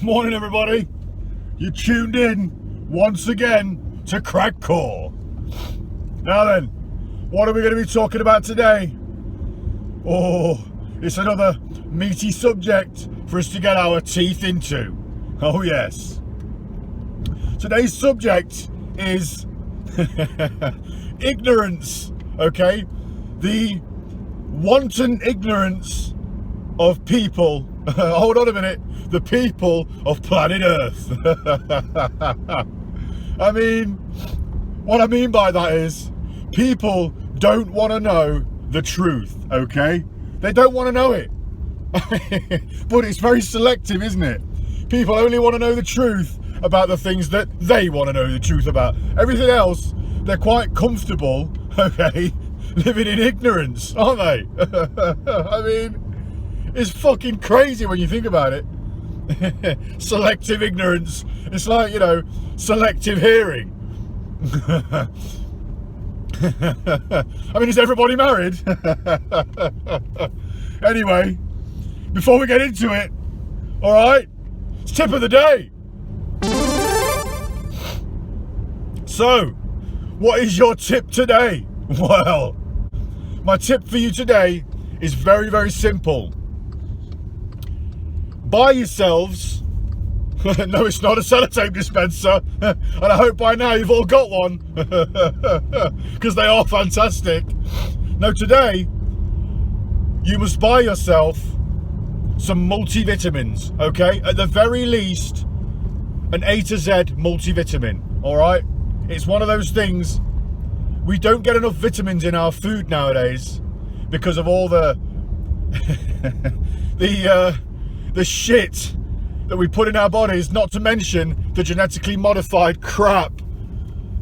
Morning, everybody. You tuned in once again to Crag Core. Now then, what are we going to be talking about today? Oh, it's another meaty subject for us to get our teeth into. Oh yes. Today's subject is ignorance, okay? The wanton ignorance of people. Hold on a minute. The people of planet Earth. I mean, what I mean by that is people don't want to know the truth, okay? They don't want to know it. But it's very selective, isn't it? People only want to know the truth about the things that they want to know the truth about. Everything else, they're quite comfortable, okay, living in ignorance, aren't they? I mean, it's fucking crazy when you think about it. Selective ignorance. It's like, you know, selective hearing. I mean, is everybody married? Anyway, before we get into it, all right, it's tip of the day. So, what is your tip today? Well, my tip for you today is very, very simple. Buy yourselves, no, it's not a sellotape dispenser, and I hope by now you've all got one, because they are fantastic. Now today, you must buy yourself some multivitamins, okay? At the very least, an A to Z multivitamin, all right? It's one of those things, we don't get enough vitamins in our food nowadays because of all the shit that we put in our bodies, not to mention the genetically modified crap,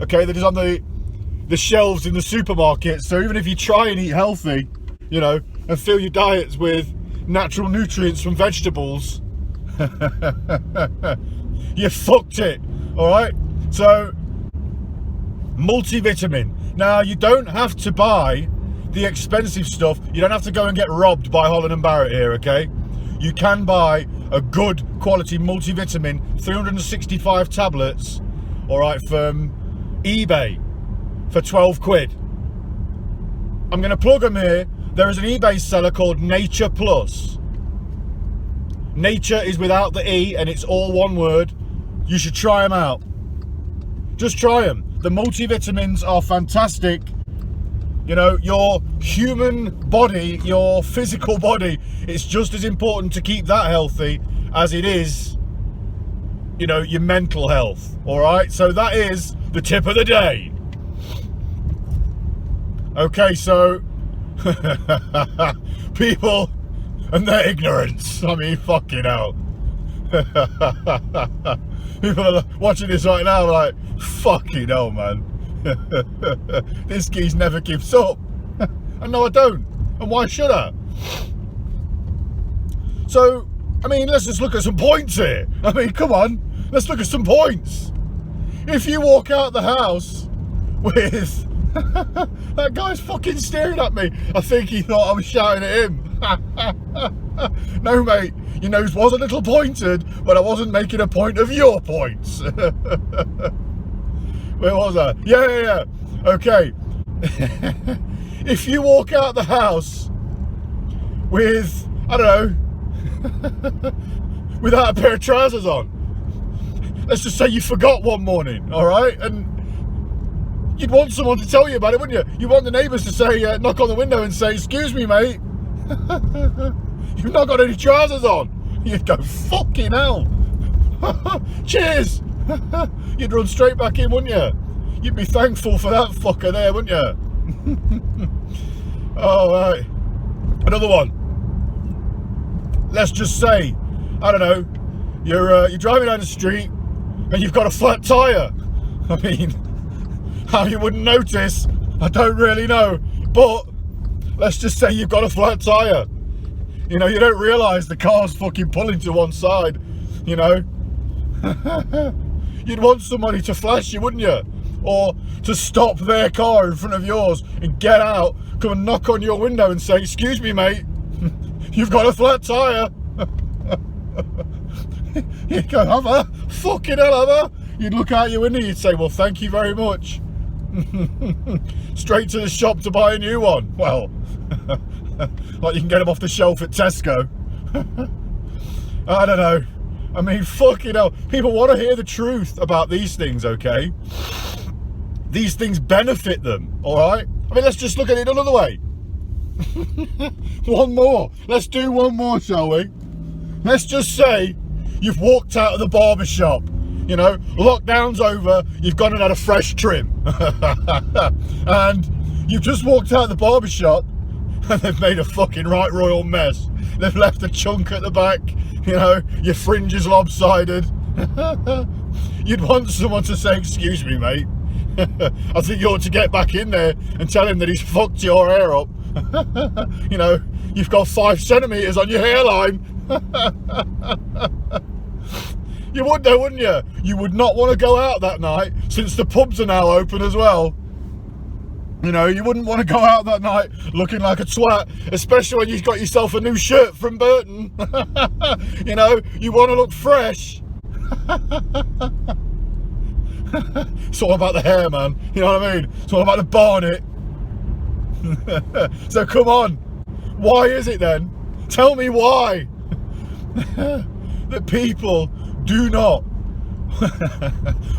okay, that is on the shelves in the supermarket. So even if you try and eat healthy, you know, and fill your diets with natural nutrients from vegetables, you fucked it, all right? So, multivitamin. Now, you don't have to buy the expensive stuff. You don't have to go and get robbed by Holland & Barrett here, okay? You can buy a good quality multivitamin, 365 tablets, all right, from eBay for 12 quid. I'm going to plug them here. There is an eBay seller called Nature Plus. Nature is without the E and it's all one word. You should try them out. Just try them. The multivitamins are fantastic. You know, your human body, your physical body, it's just as important to keep that healthy as it is, you know, your mental health. All right, so that is the tip of the day. Okay, so people and their ignorance. I mean, fucking hell. People are watching this right now like, fucking hell, man. This geese never gives up. And no, I don't. And why should I? So, I mean, let's just look at some points here. I mean, come on. Let's look at some points. If you walk out the house with... that guy's fucking staring at me. I think he thought I was shouting at him. No, mate. Your nose was a little pointed, but I wasn't making a point of your points. Where was I? Yeah. Okay. If you walk out the house with, I don't know, without a pair of trousers on, let's just say you forgot one morning, all right? And you'd want someone to tell you about it, wouldn't you? You want the neighbours to say, knock on the window and say, excuse me, mate, you've not got any trousers on. You'd go, fucking hell. Cheers. You'd run straight back in, wouldn't you? You'd be thankful for that fucker there, wouldn't you? All right. Another one. Let's just say, I don't know, you're driving down the street and you've got a flat tyre. I mean, how you wouldn't notice, I don't really know. But let's just say you've got a flat tyre. You know, you don't realise the car's fucking pulling to one side, you know. You'd want somebody to flash you, wouldn't you? Or to stop their car in front of yours and get out, come and knock on your window and say, excuse me, mate, you've got a flat tyre. You'd go, have a fucking hell, have a. You'd look out your window, you'd say, well, thank you very much. Straight to the shop to buy a new one. Well, like you can get them off the shelf at Tesco. I don't know. I mean, fucking hell. People want to hear the truth about these things, okay? These things benefit them, all right? I mean, let's just look at it another way. One more. Let's do one more, shall we? Let's just say you've walked out of the barber shop. You know, lockdown's over, you've gone and had a fresh trim. And you've just walked out of the barber shop and they've made a fucking right royal mess. They've left a chunk at the back, you know, your fringe is lopsided. You'd want someone to say, excuse me, mate. I think you ought to get back in there and tell him that he's fucked your hair up. You know, you've got 5 centimetres on your hairline. You would though, wouldn't you? You would not want to go out that night, since the pubs are now open as well. You know, you wouldn't want to go out that night looking like a twat, especially when you've got yourself a new shirt from Burton. You know, you want to look fresh. It's all about the hair, man. You know what I mean? It's all about the barnet. So come on. Why is it then? Tell me why. That people do not.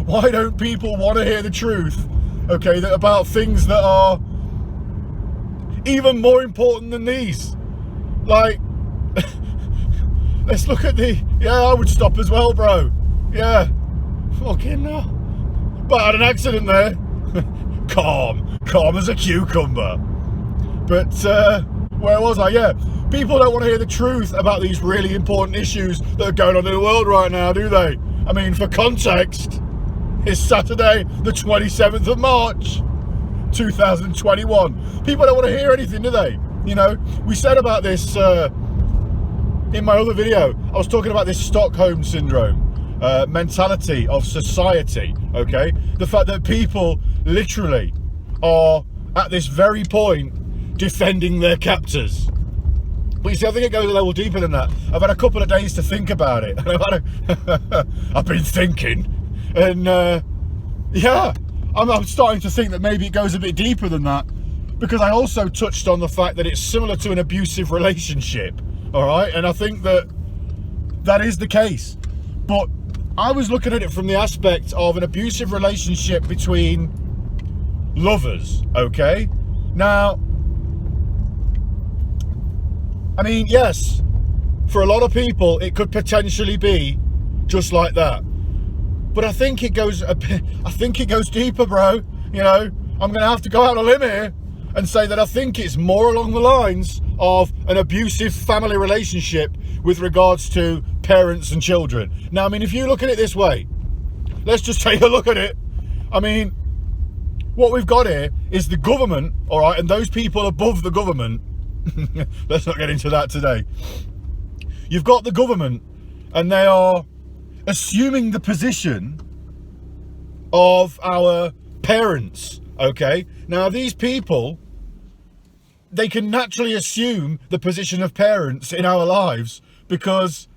Why don't people want to hear the truth? Okay, that about things that are even more important than these. Like, let's look at the. Yeah, I would stop as well, bro. Yeah, fucking no. But I had an accident there. calm as a cucumber. But where was I? Yeah, people don't want to hear the truth about these really important issues that are going on in the world right now, do they? I mean, for context, it's Saturday, the 27th of March, 2021. People don't want to hear anything, do they? You know, we said about this in my other video. I was talking about this Stockholm syndrome mentality of society, okay? The fact that people literally are at this very point defending their captors. But you see, I think it goes a level deeper than that. I've had a couple of days to think about it. I've been thinking, and yeah, I'm starting to think that maybe it goes a bit deeper than that, because I also touched on the fact that it's similar to an abusive relationship, all right? And I think that that is the case. But I was looking at it from the aspect of an abusive relationship between lovers, okay? Now, I mean, yes, for a lot of people, it could potentially be just like that. But I think it goes deeper, bro. You know, I'm going to have to go out on a limb here and say that I think it's more along the lines of an abusive family relationship with regards to parents and children. Now, I mean, if you look at it this way, let's just take a look at it. I mean, what we've got here is the government, all right, and those people above the government. Let's not get into that today. You've got the government, and they are assuming the position of our parents, okay? Now, these people, they can naturally assume the position of parents in our lives because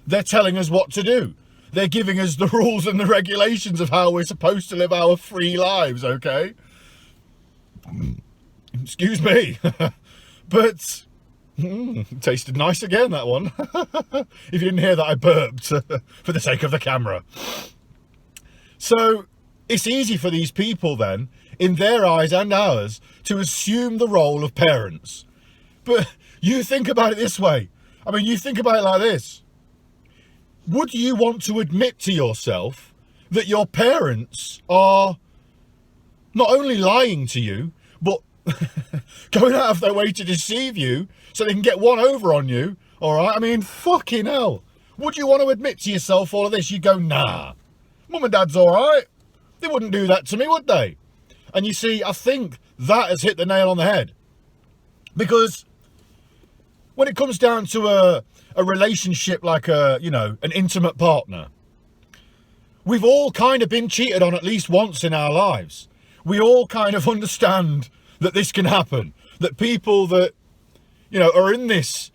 they're telling us what to do. They're giving us the rules and the regulations of how we're supposed to live our free lives, okay? Excuse me. But tasted nice again, that one. If you didn't hear that, I burped for the sake of the camera. So it's easy for these people then, in their eyes and ours, to assume the role of parents. But you think about it this way. I mean, you think about it like this. Would you want to admit to yourself that your parents are not only lying to you, but going out of their way to deceive you so they can get one over on you, all right? I mean, fucking hell. Would you want to admit to yourself all of this? You go, nah, mum and dad's all right. They wouldn't do that to me, would they? And you see, I think that has hit the nail on the head. Because when it comes down to a relationship like an intimate partner, we've all kind of been cheated on at least once in our lives. We all kind of understand that this can happen, that people that, you know, are in this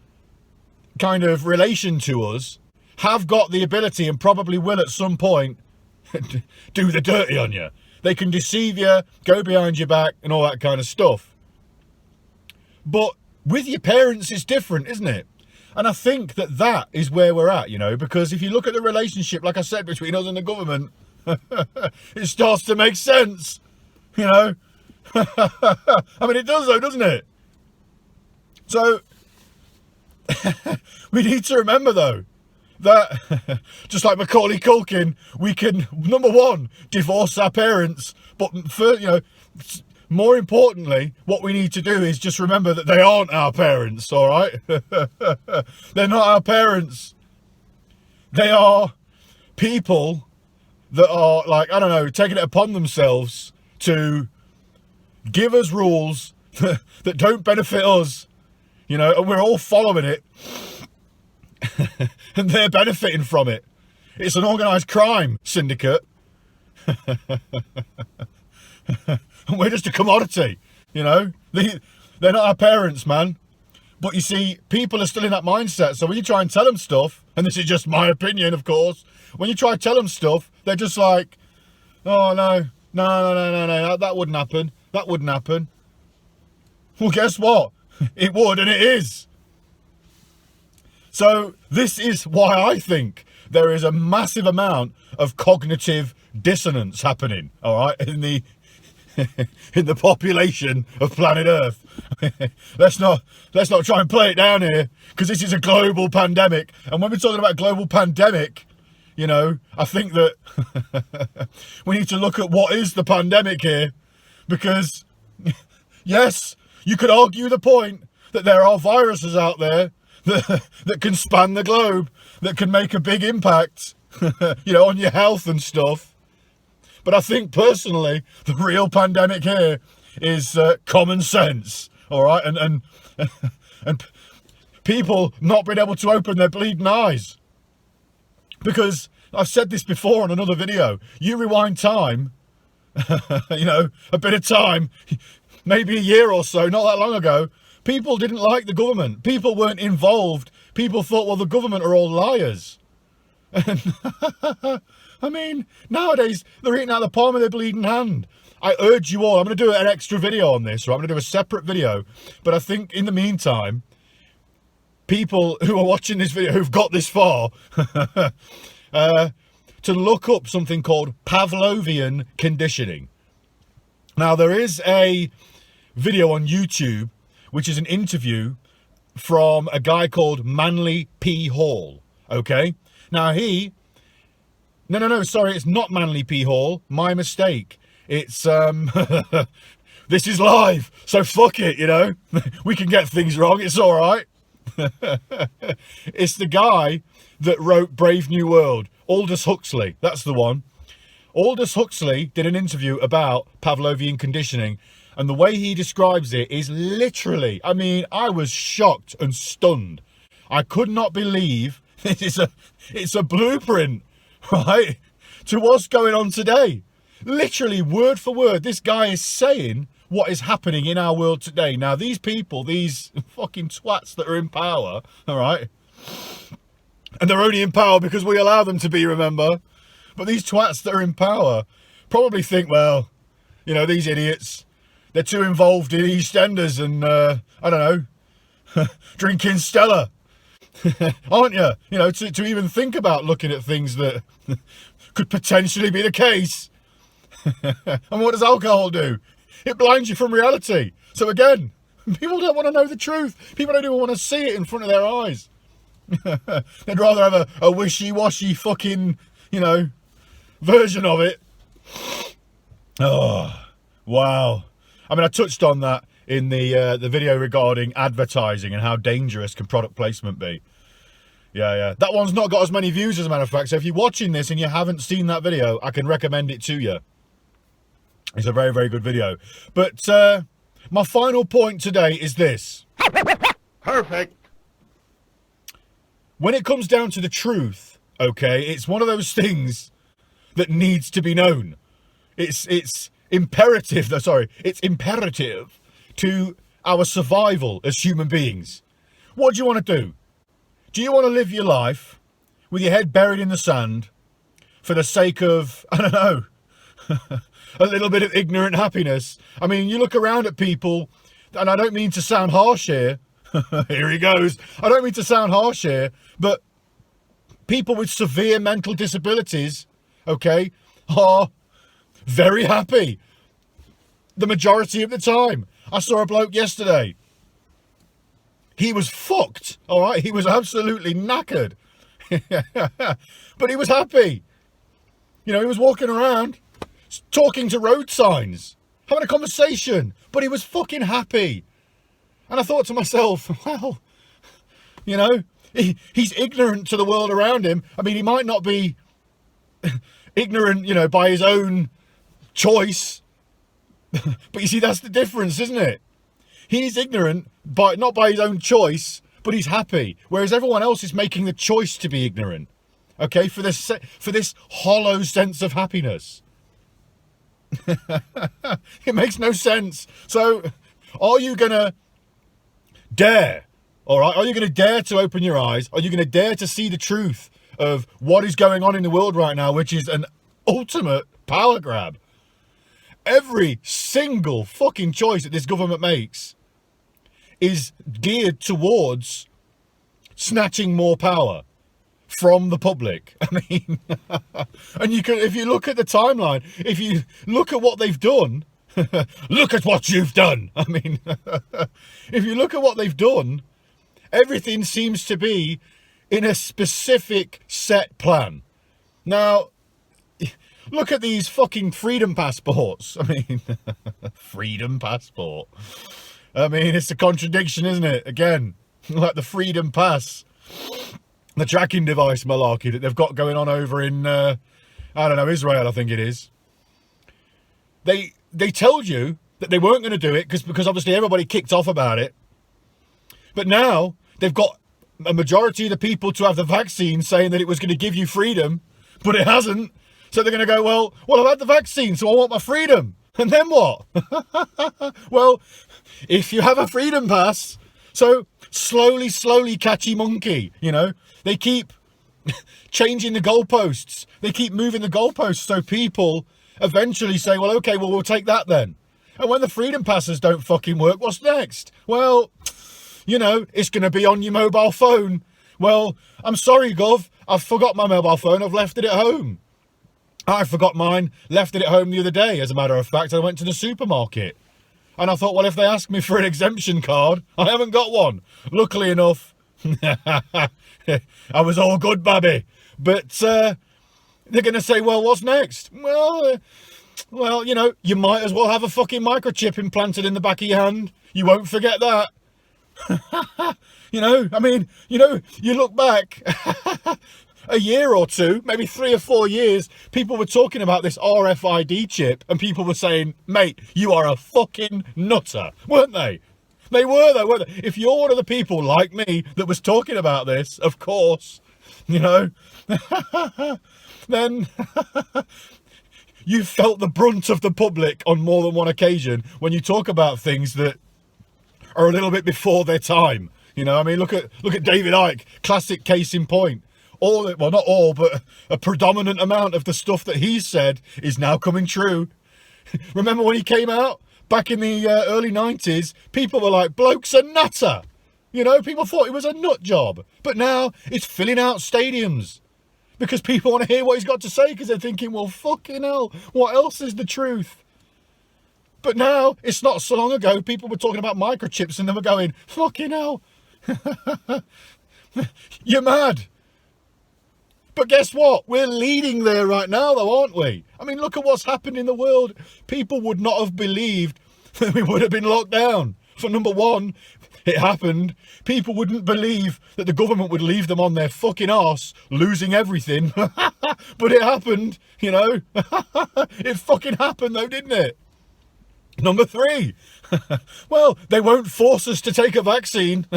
kind of relation to us have got the ability, and probably will at some point, do the dirty on you. They can deceive you, go behind your back, and all that kind of stuff. But with your parents, it's different, isn't it? And I think that that is where we're at, you know, because if you look at the relationship, like I said, between us and the government, it starts to make sense, you know. I mean, it does though, doesn't it? So, we need to remember though, that just like Macaulay Culkin, we can, number one, divorce our parents, but for, you know, more importantly, what we need to do is just remember that they aren't our parents, all right? They're not our parents. They are people that are, like, I don't know, taking it upon themselves to give us rules that don't benefit us, you know, and we're all following it. And they're benefiting from it. It's an organised crime syndicate. And we're just a commodity, you know. They're not our parents, man. But you see, people are still in that mindset. So when you try and tell them stuff, and this is just my opinion, of course, when you try to tell them stuff, they're just like, oh, no, that wouldn't happen. That wouldn't happen. Well, guess what? It would, and it is. So this is why I think there is a massive amount of cognitive dissonance happening, all right, in the population of planet Earth. let's not try and play it down here, because this is a global pandemic. And when we're talking about a global pandemic, you know, I think that we need to look at what is the pandemic here, because yes, you could argue the point that there are viruses out there that can span the globe, that can make a big impact, you know, on your health and stuff. But I think personally, the real pandemic here is common sense, all right, and people not being able to open their bleeding eyes. Because I've said this before on another video. You rewind time, you know, a bit of time, maybe a year or so, not that long ago. People didn't like the government. People weren't involved. People thought, well, the government are all liars. And I mean, nowadays, they're eating out of the palm of their bleeding hand. I urge you all, I'm going to do an extra video on this, or I'm going to do a separate video. But I think in the meantime, people who are watching this video, who've got this far, to look up something called Pavlovian conditioning. Now, there is a video on YouTube, which is an interview from a guy called Manly P. Hall, okay? Now no, sorry, it's not Manly P. Hall, my mistake. It's, this is live, so fuck it, you know? We can get things wrong, it's all right. It's the guy that wrote Brave New World, Aldous Huxley, that's the one. Aldous Huxley did an interview about Pavlovian conditioning, and the way he describes it is literally, I mean, I was shocked and stunned. I could not believe it's a blueprint, right, to what's going on today. Literally, word for word, this guy is saying what is happening in our world today. Now, these people, these fucking twats that are in power, all right, and they're only in power because we allow them to be, remember? But these twats that are in power probably think, well, you know, these idiots, they're too involved in EastEnders and, I don't know, drinking Stella, aren't you? You know, to even think about looking at things that could potentially be the case. And what does alcohol do? It blinds you from reality. So again, people don't want to know the truth. People don't even want to see it in front of their eyes. They'd rather have a wishy-washy fucking, you know, version of it. Oh, wow. I mean, I touched on that in the video regarding advertising and how dangerous can product placement be. Yeah. That one's not got as many views, as a matter of fact. So if you're watching this and you haven't seen that video, I can recommend it to you. It's a very, very good video. But my final point today is this. Perfect. When it comes down to the truth, okay, it's one of those things that needs to be known. It's imperative to our survival as human beings. What do you want to do? Do you want to live your life with your head buried in the sand for the sake of, I don't know, a little bit of ignorant happiness. I mean, you look around at people, and I don't mean to sound harsh here. Here he goes. I don't mean to sound harsh here, but people with severe mental disabilities, okay, are very happy. The majority of the time. I saw a bloke yesterday. He was fucked, all right? He was absolutely knackered. But he was happy. You know, he was walking around, talking to road signs, having a conversation, but he was fucking happy. And I thought to myself, well, you know, he's ignorant to the world around him. I mean, he might not be ignorant, you know, by his own choice. But you see, that's the difference, isn't it? He's ignorant, not by his own choice, but he's happy. Whereas everyone else is making the choice to be ignorant. Okay, for this hollow sense of happiness. It makes no sense. So, are you going to dare? All right, are you going to dare to open your eyes? Are you going to dare to see the truth of what is going on in the world right now, which is an ultimate power grab? Every single fucking choice that this government makes is geared towards snatching more power from the public. I mean, and you can, if you look at the timeline, if you look at what they've done, look at what you've done. I mean, if you look at what they've done, everything seems to be in a specific set plan. Now, look at these fucking freedom passports. I mean, freedom passport. I mean, it's a contradiction, isn't it? Again, like the freedom pass, the tracking device malarkey that they've got going on over in, I don't know, Israel, I think it is. They told you that they weren't going to do it because obviously everybody kicked off about it. But now they've got a majority of the people to have the vaccine saying that it was going to give you freedom, but it hasn't. So they're going to go, well, I've had the vaccine, so I want my freedom. And then what? Well, if you have a freedom pass, so slowly catchy monkey, you know, they keep changing the goalposts. They keep moving the goalposts so people eventually say, well, okay, well, we'll take that then. And when the freedom passes don't fucking work, what's next? Well, you know, it's going to be on your mobile phone. Well, I'm sorry, Gov, I've forgot my mobile phone. I've left it at home. I forgot mine, left it at home the other day. As a matter of fact, I went to the supermarket. And I thought, well, if they ask me for an exemption card, I haven't got one. Luckily enough, I was all good, babby. But they're going to say, well, what's next? Well, you know, you might as well have a fucking microchip implanted in the back of your hand. You won't forget that. You know, I mean, you know, you look back a year or two, maybe 3 or 4 years, people were talking about this RFID chip and people were saying, mate, you are a fucking nutter, weren't they? They were though, weren't they? If you're one of the people like me that was talking about this, of course, you know, then you felt the brunt of the public on more than one occasion when you talk about things that are a little bit before their time. You know, I mean, look at David Icke, classic case in point. Well, not all, but a predominant amount of the stuff that he said is now coming true. Remember when he came out back in the early 90s, people were like, bloke's a nutter. You know, people thought it was a nut job. But now it's filling out stadiums because people want to hear what he's got to say because they're thinking, well, fucking hell, what else is the truth? But now, it's not so long ago, people were talking about microchips and they were going, fucking hell, you're mad. But guess what? We're leading there right now, though, aren't we? I mean, look at what's happened in the world. People would not have believed that we would have been locked down. For number one, it happened. People wouldn't believe that the government would leave them on their fucking arse, losing everything. But it happened, you know. It fucking happened, though, didn't it? Number three, well, they won't force us to take a vaccine.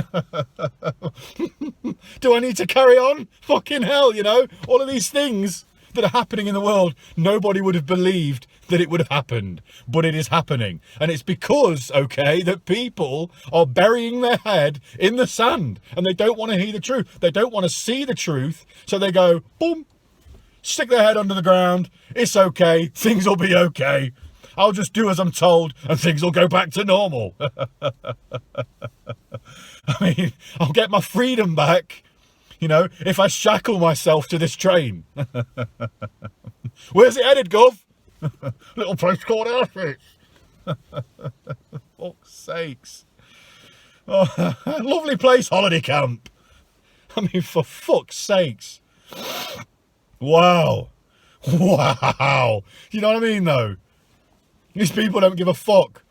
Do I need to carry on? Fucking hell, you know, all of these things that are happening in the world, nobody would have believed that it would have happened, but it is happening. And it's because, okay, that people are burying their head in the sand and they don't want to hear the truth. They don't want to see the truth. So they go, boom, stick their head under the ground. It's okay. Things will be okay. I'll just do as I'm told and things will go back to normal. I mean, I'll get my freedom back, you know, if I shackle myself to this train. Where's it headed, Gov? Little place called Auschwitz. Fuck's sakes. Oh, lovely place, holiday camp. I mean, for fuck's sakes. Wow. Wow. You know what I mean, though? These people don't give a fuck.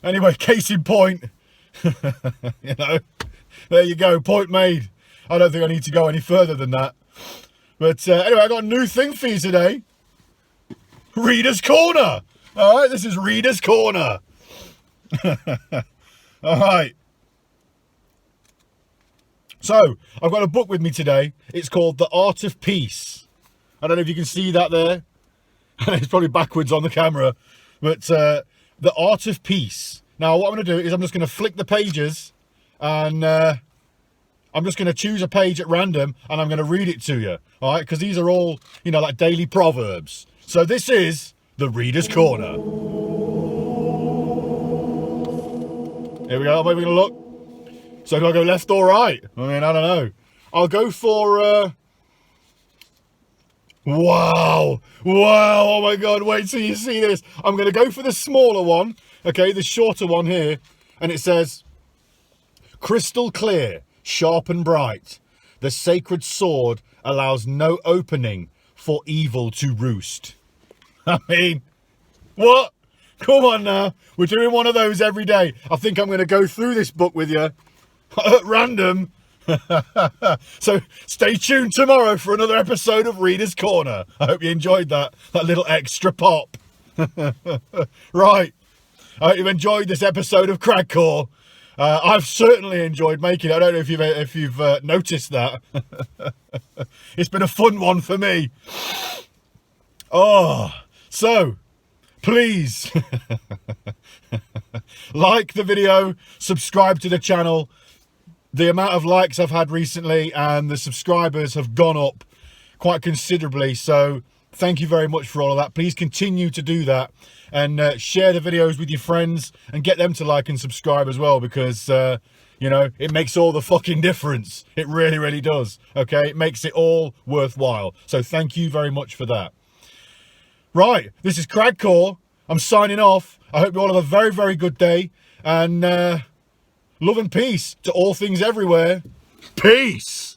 Anyway, case in point. You know, there you go, point made. I don't think I need to go any further than that. But anyway, I got a new thing for you today. Reader's Corner. All right, this is Reader's Corner. All right. So, I've got a book with me today. It's called The Art of Peace. I don't know if you can see that there. It's probably backwards on the camera. But The Art of Peace. Now, what I'm going to do is I'm just going to flick the pages and I'm just going to choose a page at random and I'm going to read it to you. All right, because these are all, you know, like daily proverbs. So this is the Reader's Corner. Here we go. Where are we going to look? So do I go left or right? I mean, I don't know. I'll go for... Wow. Wow. Oh, my God. Wait till you see this. I'm going to go for the smaller one. Okay, the shorter one here. And it says, crystal clear, sharp and bright. The sacred sword allows no opening for evil to roost. I mean, what? Come on now. We're doing one of those every day. I think I'm going to go through this book with you at random. So stay tuned tomorrow for another episode of Reader's Corner. I hope you enjoyed that little extra pop. Right. I hope you've enjoyed this episode of Crag. I've certainly enjoyed making it. I don't know if you've noticed that. It's been a fun one for me. Oh, so please like the video, subscribe to the channel. The amount of likes I've had recently and the subscribers have gone up quite considerably. So thank you very much for all of that. Please continue to do that and share the videos with your friends and get them to like and subscribe as well, because, you know, it makes all the fucking difference. It really, really does. Okay, it makes it all worthwhile. So thank you very much for that. Right, this is Crag. I'm signing off. I hope you all have a very, very good day. And love and peace to all things everywhere. Peace.